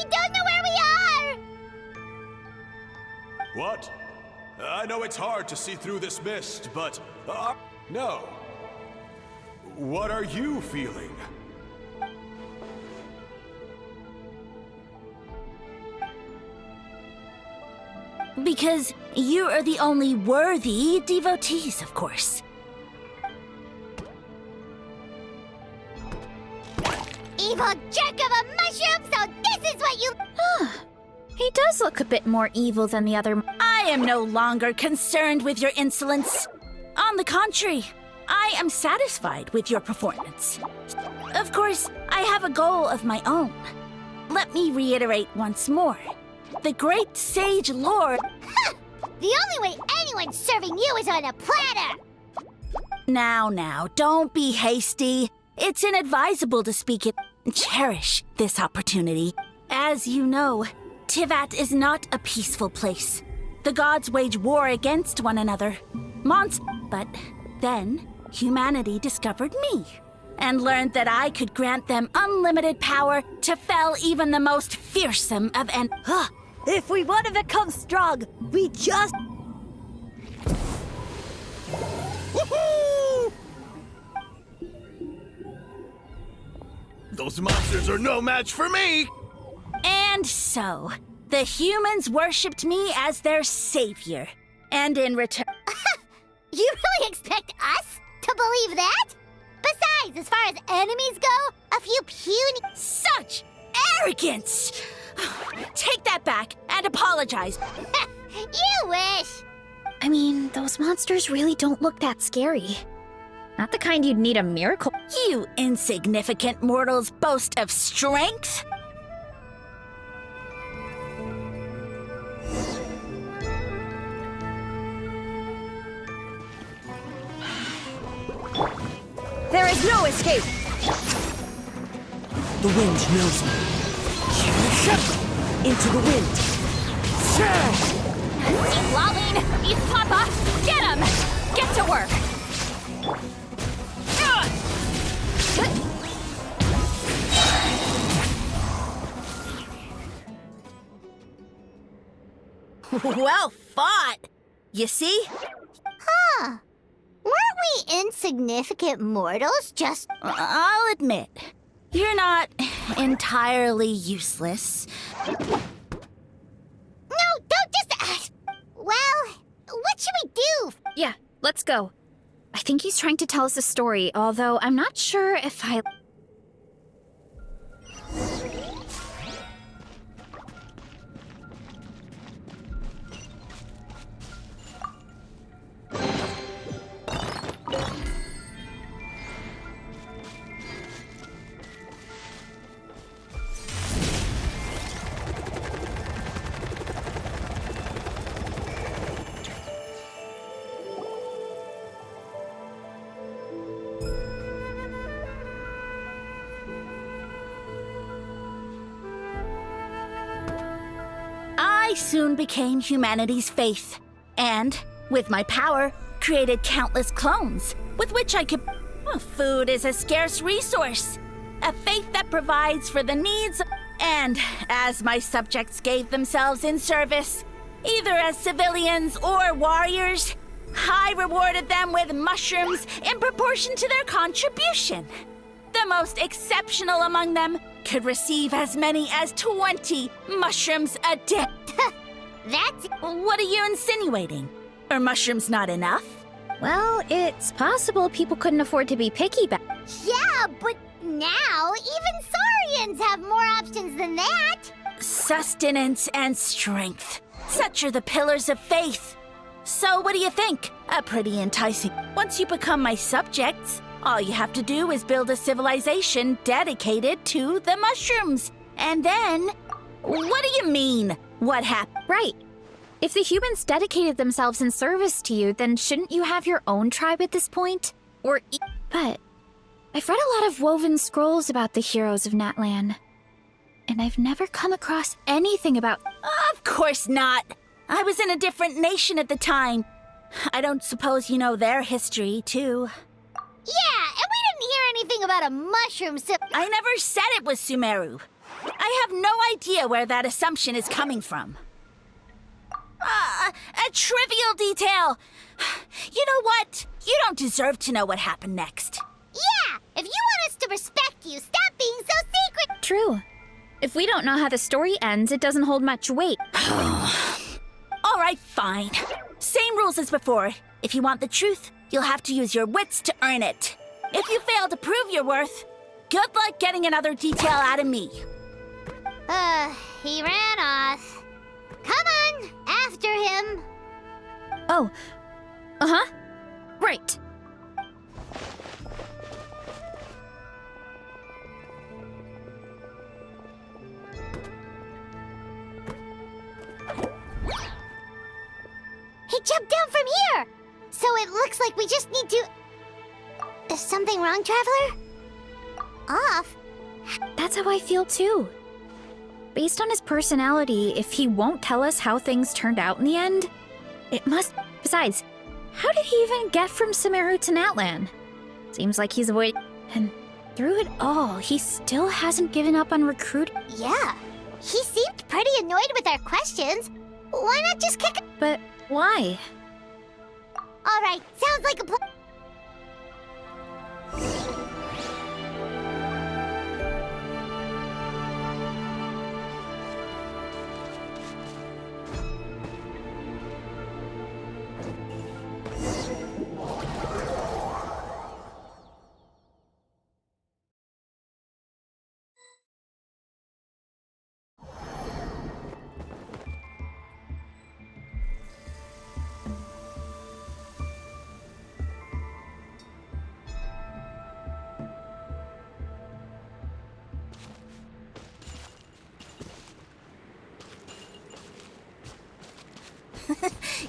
We don't know where we are! What? I know it's hard to see through this mist, but... no. What are you feeling? Because you are the only worthy devotees, of course. Evil jerk of a mushroom, so this is what you... He does look a bit more evil than the other. I am no longer concerned with your insolence. On the contrary, I am satisfied with your performance. Of course, I have a goal of my own. Let me reiterate once more. The great sage lord... The only way anyone's serving you is on a platter! Now, don't be hasty. It's inadvisable to speak it. Cherish this opportunity. As you know, Tivat is not a peaceful place. The gods wage war against one another. But then, humanity discovered me, and learned that I could grant them unlimited power to fell even the most fearsome of If we want to become strong, we just... Woohoo! Those monsters are no match for me! And so, the humans worshipped me as their savior. And in return... You really expect us to believe that? Besides, as far as enemies go, a few puny... Such arrogance! Take that back and apologize. You wish! I mean, those monsters really don't look that scary. Not the kind you'd need a miracle. You insignificant mortals boast of strength? There is no escape! The wind knows me. Into the wind. Keep lolling! You Papa! Get him! Get to work! Well fought! You see? Huh. Weren't we insignificant mortals just... I'll admit, you're not entirely useless. No, don't just... well, what should we do? Yeah, let's go. I think he's trying to tell us a story, although I'm not sure if I... I soon became humanity's faith, and, with my power, created countless clones, with which I could... food is a scarce resource. A faith that provides for the needs... And, as my subjects gave themselves in service, either as civilians or warriors, I rewarded them with mushrooms in proportion to their contribution. The most exceptional among them could receive as many as 20 mushrooms a day. That's... What are you insinuating? Are mushrooms not enough? Well, it's possible people couldn't afford to be picky back. Yeah, but now even Saurians have more options than that. Sustenance and strength. Such are the pillars of faith. So what do you think? A pretty enticing. Once you become my subjects, all you have to do is build a civilization dedicated to the mushrooms. And then... What do you mean, what happened? Right. If the humans dedicated themselves in service to you, then shouldn't you have your own tribe at this point? But I've read a lot of woven scrolls about the heroes of Natlan, and I've never come across anything about... Of course not. I was in a different nation at the time. I don't suppose you know their history, too. Yeah, and we didn't hear anything about a mushroom I never said it was Sumeru. I I have no idea where that assumption is coming from. A trivial detail. You know what? You don't deserve to know what happened next. Yeah! If you want us to respect you, stop being so secret! True. If we don't know how the story ends, it doesn't hold much weight. All right, fine. Same rules as before. If you want the truth, you'll have to use your wits to earn it. If you fail to prove your worth, good luck getting another detail out of me. He ran off. Come on, after him. Oh. Uh-huh. Right. He jumped down from here! So it looks like we just need to... Is something wrong, Traveler? Off? That's how I feel too. Based on his personality, if he won't tell us how things turned out in the end, it must... Besides, how did he even get from Sumeru to Natlan? Seems like he's avoiding... And through it all, he still hasn't given up on recruiting. Yeah. He seemed pretty annoyed with our questions. Why not just kick... But why? Alright, sounds like a plan.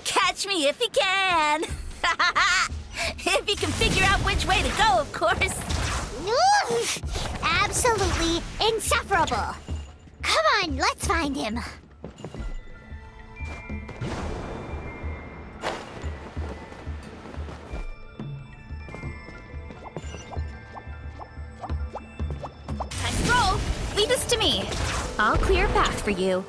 Catch me if you can. If you can figure out which way to go, of course. Absolutely insufferable. Come on, let's find him. Time to roll. Lead us to me. I'll clear a path for you.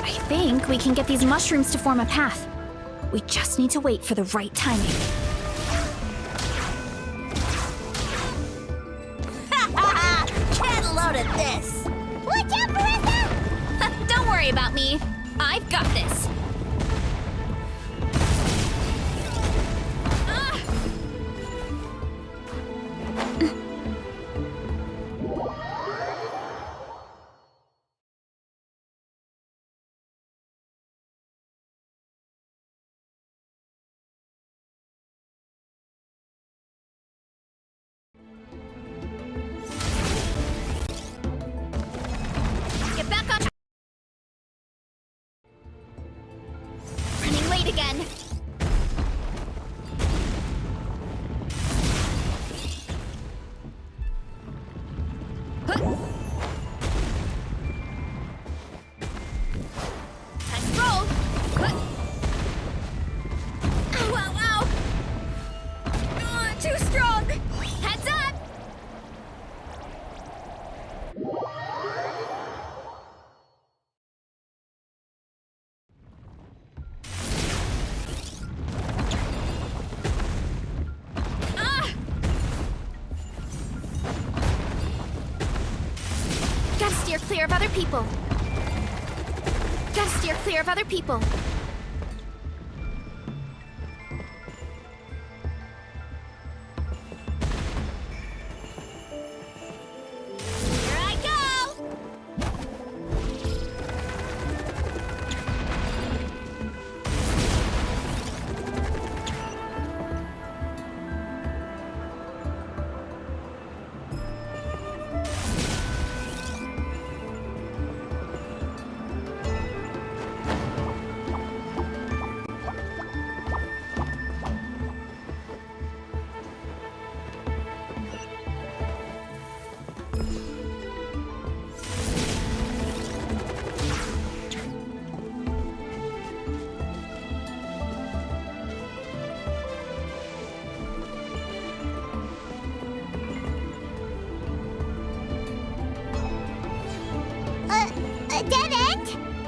I think we can get these mushrooms to form a path. We just need to wait for the right timing. Get a load of this. Watch out, Varesa! Don't worry about me. I've got this. Get back on. Running late again. Time to roll. Ow, ow, ow. Too strong. Heads up. Gotta steer clear of other people. Gotta steer clear of other people. Here I go!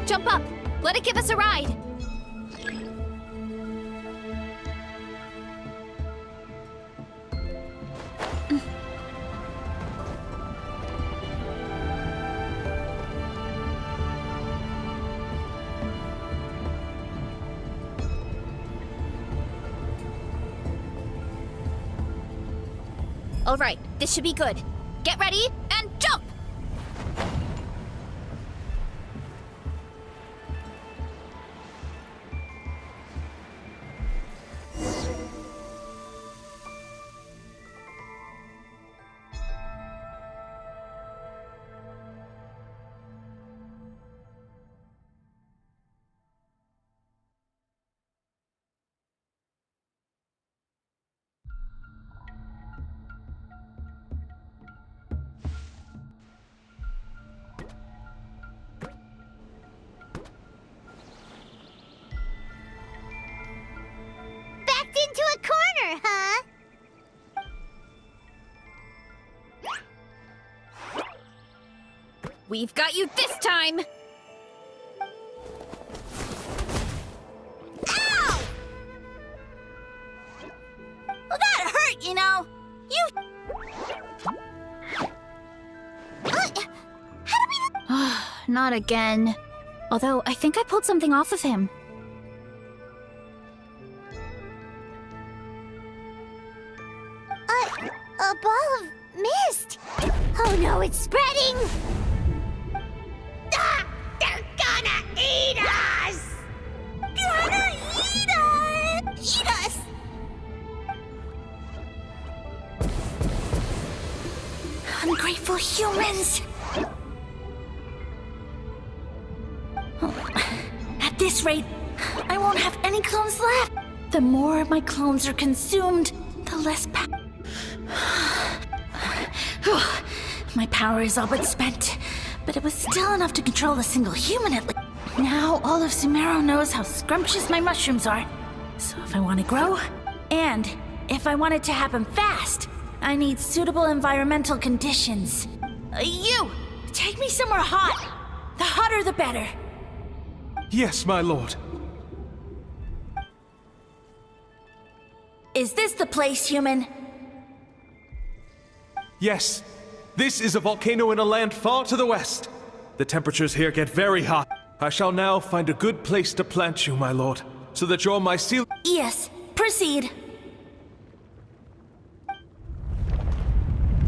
Jump up. Let it give us a ride. All right, this should be good. Get ready and jump! Backed into a corner, huh? We've got you this time! Ow! Well, that hurt, you know. You. How do we... Not again. Although, I think I pulled something off of him. A ball of mist! Oh no, it's spreading! Ah! They're gonna eat us! Gonna eat us! Eat us! Ungrateful humans! At this rate, I won't have any clones left. The more my clones are consumed, the less my power is all but spent, but it was still enough to control a single human at least. Now all of Sumeru knows how scrumptious my mushrooms are. So if I want to grow, and if I want it to happen fast, I need suitable environmental conditions. You! Take me somewhere hot! The hotter the better. Yes, my lord. Is this the place, human? Yes. This is a volcano in a land far to the west. The temperatures here get very hot. I shall now find a good place to plant you, my lord, so that your mycelium... Yes, proceed.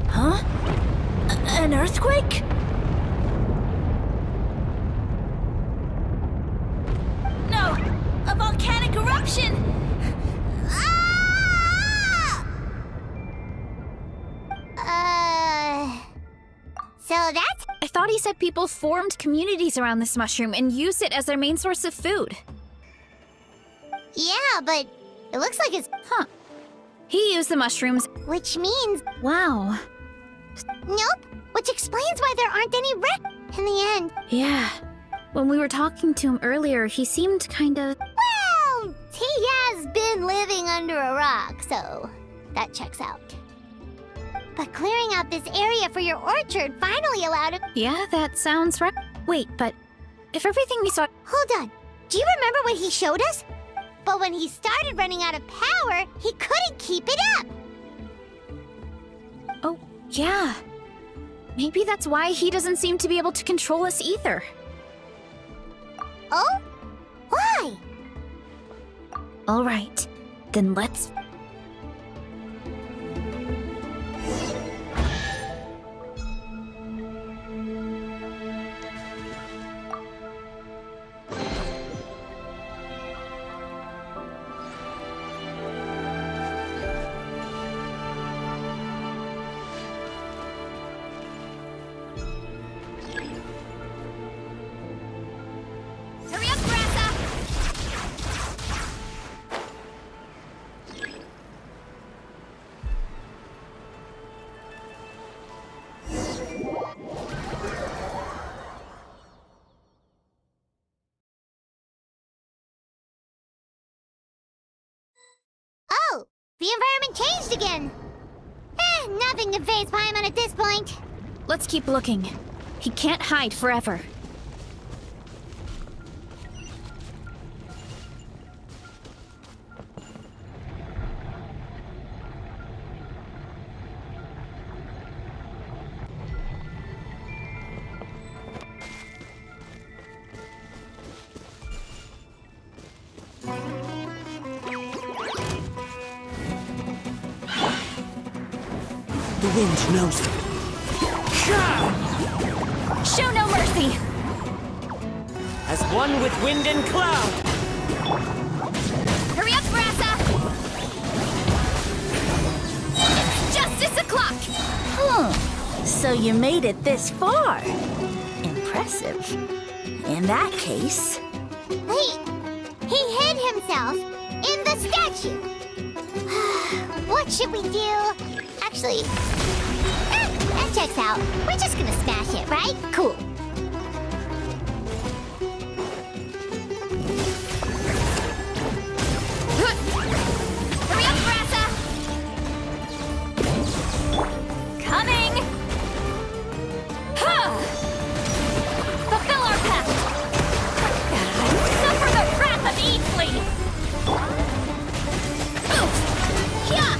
Huh? An earthquake? No! A volcanic eruption! So that's... I thought he said people formed communities around this mushroom and used it as their main source of food. Yeah, but it looks like it's... Huh. He used the mushrooms. Which means... Wow. Nope. Which explains why there aren't any wrecks in the end. Yeah. When we were talking to him earlier, he seemed kinda... Well, he has been living under a rock, so that checks out. But clearing out this area for your orchard finally allowed it... Yeah, that sounds right. Wait, but if everything we saw... Hold on. Do you remember what he showed us? But when he started running out of power, he couldn't keep it up. Oh, yeah. Maybe that's why he doesn't seem to be able to control us either. Oh? Why? All right, then let's... Hurry up, Varesa! Oh, the environment changed again. Nothing to faze Paimon at this point. Let's keep looking. He can't hide forever. The wind knows them. Show no mercy! As one with wind and cloud! Hurry up, Varesa! It's justice o'clock! So you made it this far. Impressive. In that case... He hid himself in the statue. What should we do? Actually, that checks out. We're just gonna smash it, right? Cool. Hurry up, Varesa! Coming! Fulfill our pact! Suffer the wrath of Eatfleet! Yeah!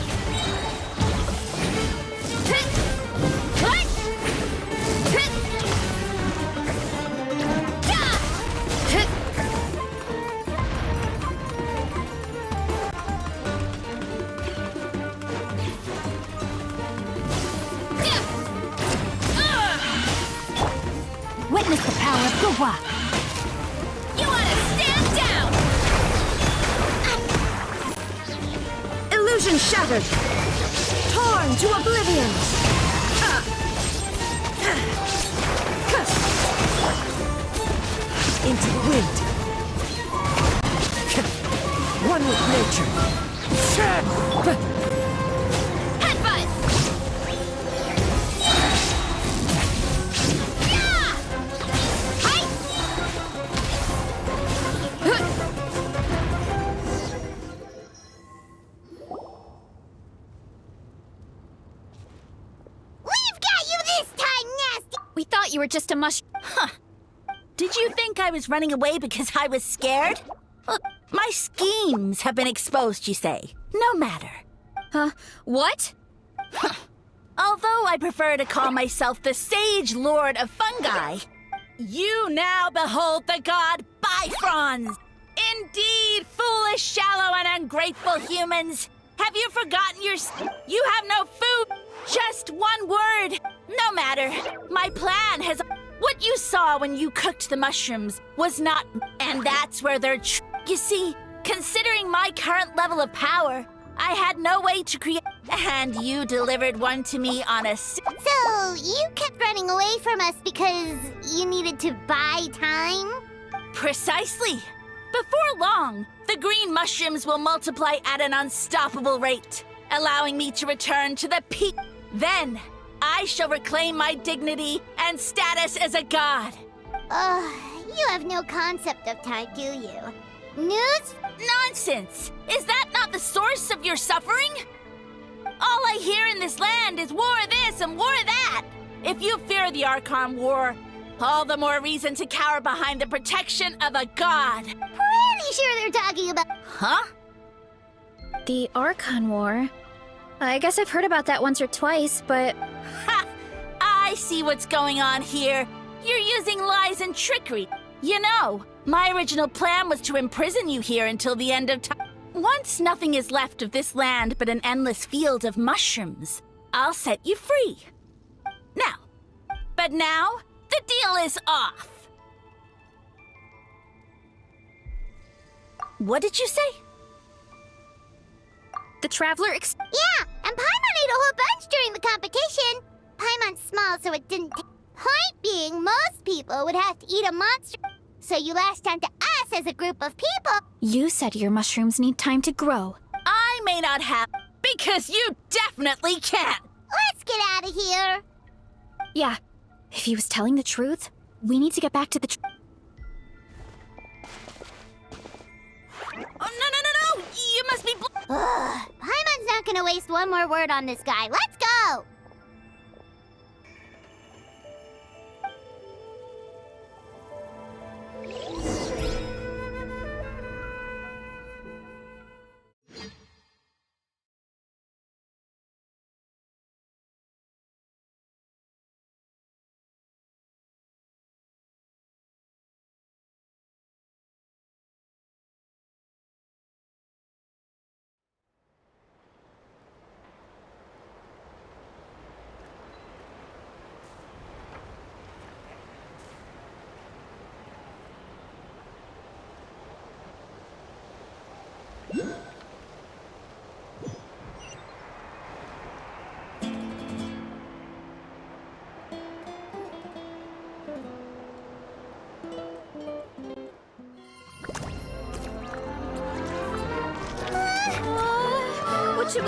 Witness the power of Gua. You want to stand down! Illusion shattered! Torn to oblivion! Into the wind! One with nature! Headbutt! Yeah! Hi! We've got you this time, nasty! We thought you were just a mush. Did you think I was running away because I was scared? My schemes have been exposed, you say. No matter. What? Although I prefer to call myself the Sage Lord of Fungi, you now behold the god Bifrons! Indeed, foolish, shallow, and ungrateful humans! Have you forgotten you have no food? Just one word! No matter. My plan has... What you saw when you cooked the mushrooms was not... And that's where they're... You see, considering my current level of power, I had no way to create... And you delivered one to me on a... So, you kept running away from us because you needed to buy time? Precisely. Before long, the green mushrooms will multiply at an unstoppable rate, allowing me to return to the peak. Then, I shall reclaim my dignity and status as a god. You have no concept of time, do you? News? Nonsense! Is that not the source of your suffering? All I hear in this land is war this and war that. If you fear the Archon War, all the more reason to cower behind the protection of a god. Pretty sure they're talking about... Huh? The Archon War? I guess I've heard about that once or twice, but... Ha! I see what's going on here. You're using lies and trickery. You know, my original plan was to imprison you here until the end of time. Once nothing is left of this land but an endless field of mushrooms, I'll set you free. But now, the deal is off. What did you say? The Traveler Yeah, and Paimon ate a whole bunch during the competition. Paimon's small, so it didn't... Point being, most people would have to eat a monster. So you lashed onto us as a group of people. You said your mushrooms need time to grow. I may not have, because you definitely can't. Let's get out of here. Yeah, if he was telling the truth, we need to get back to the... Oh, no! You must be... Paimon's not gonna waste one more word on this guy. Let's go!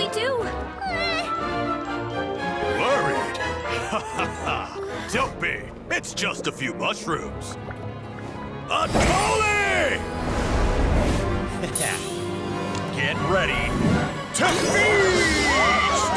we do? Worried? Ha ha ha! Don't be! It's just a few mushrooms! Unholy! Get ready to feast!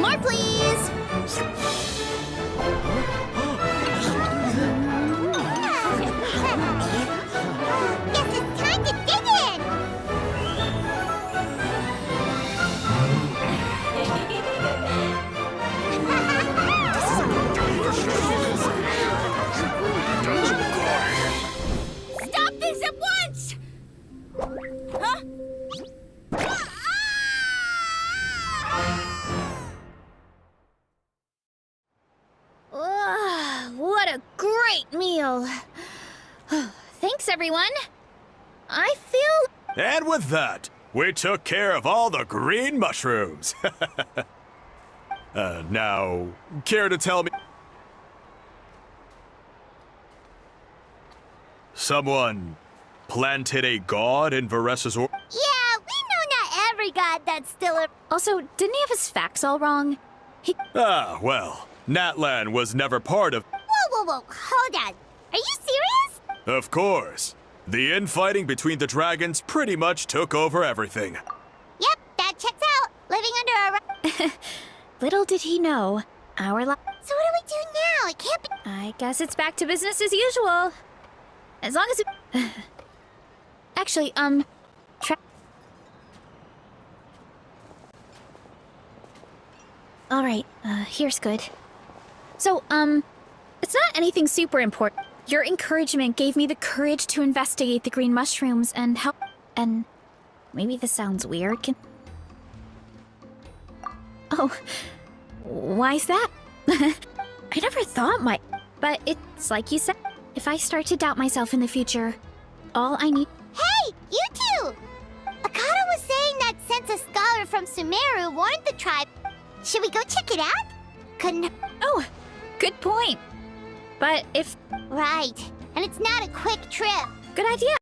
More, please! Guess it's time to dig in! Stop this at once! Huh? What a great meal. Thanks, everyone. I feel... And with that, we took care of all the green mushrooms. Now, care to tell me? Someone planted a god in Varesa's or... Yeah, we know not every god that's still a... Also, didn't he have his facts all wrong? Ah, well, Natlan was never part of... Whoa, hold on. Are you serious? Of course. The infighting between the dragons pretty much took over everything. Yep, that checks out. Living under a... Little did he know, our li- So what do we do now? It can't be... I guess it's back to business as usual. As long as it... Actually, Alright, here's good. So, it's not anything super important. Your encouragement gave me the courage to investigate the green mushrooms and help... And... Maybe this sounds weird, Oh, why's that? I never thought my... But it's like you said, if I start to doubt myself in the future, all I need... Hey, you two! Akata was saying that since a scholar from Sumeru warned the tribe, should we go check it out? Couldn't... Oh, good point. But if... Right, and it's not a quick trip. Good idea.